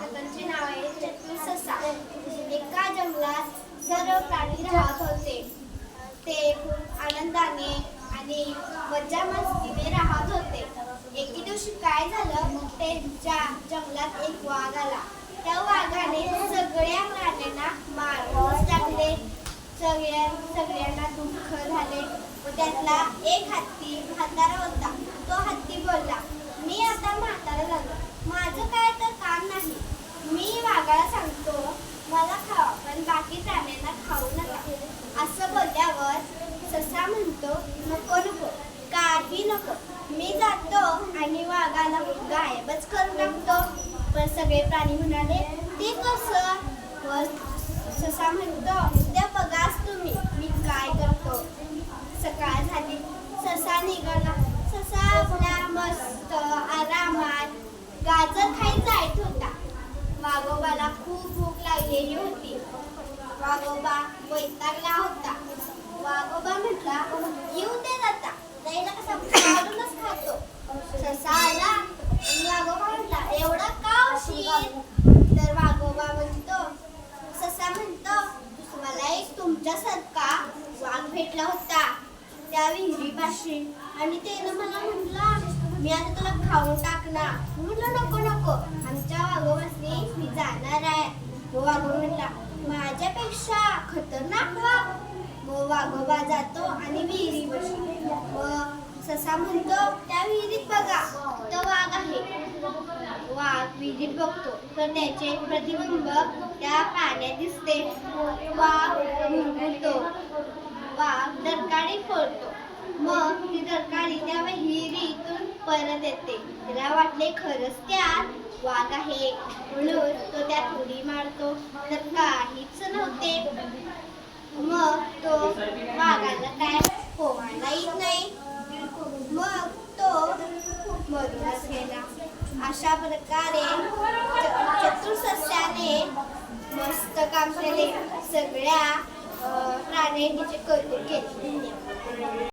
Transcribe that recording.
कथांचे नाव आहे चतुर ससा. एका जंगलात सर्व प्राणी राहत होते. ते खूप आनंदाने आणि मज्जा मस्तीने राहत होते. एके दिवशी काय झालं, ते जंगलात एक वाघ आला. त्या वाघाने सगळ्या प्राण्यांना मारून टाकले. सगळ्यांना दुःख झाले व त्यातला एक हत्ती म्हातारा होता. तो हत्ती बोलला, मी आता म्हातारा झालो, माझं काय तर काम नाही. मी वाघाला सांगतो मला खावा, पण बाकी प्राण्यांना खाऊ नका. असं बोलल्यावर ससा म्हणतो, नको नको, काही नको, मी जातो आणि वाघाला गायबच करून टाकतो. पण सगळे प्राणी म्हणाले, ते कसं? व ससा म्हणतो, उद्या बघाच तुम्ही मी काय करतो. सकाळ झाली, ससा निघाला. ससा आपल्या मस्त आरामात गाजर खायला जायत होता. वाघोबाला खूप भूक लागलेली होती. वाघोबा वैतागला होता. वाघोबा म्हटला, येऊ दे आता, जायला कसा काढूनच खातो. ससा आला आणि वाघोबा म्हटला, एवढा का उशीर? तर वाघोबा म्हणतो, ससा म्हणतो, मला एक तुमच्यासारखा वाघ भेटला होता त्या विहिरीपाशी आणि त्यानं मला म्हटला, मी आता तुला खाऊन टाकणार. म्हटलं नको नको, आमच्या वाघोबासनी मी जाणार आहे. मग वाघोबा म्हटला, माझ्यापेक्षा खतरनाक वाघ? मग वाघोबा जातो आणि विहिरी बसतो. मग ससा म्हणतो, त्या विहिरीत बघा, तो वाघ आहे. वाघ विहिरीत बघतो तर त्याचे प्रतिबिंब त्या पाण्यात दिसते. वाघ गुरगुरतो. वाघ डरकाळी फोडतो. मग ती डरकाळी त्या विहिरीतून परत येते. त्याला वाटले खरंच त्यात वाघ आहे, म्हणून तो त्यात उडी मारतो, तर काहीच नव्हते. मग तो वाघाला काय पोहायला येत नाही. मग तो मरूनच गेला. अशा प्रकारे चतुर सस्याने मस्त काम केले. सगळ्या प्राण्यांचे कौतुक केले.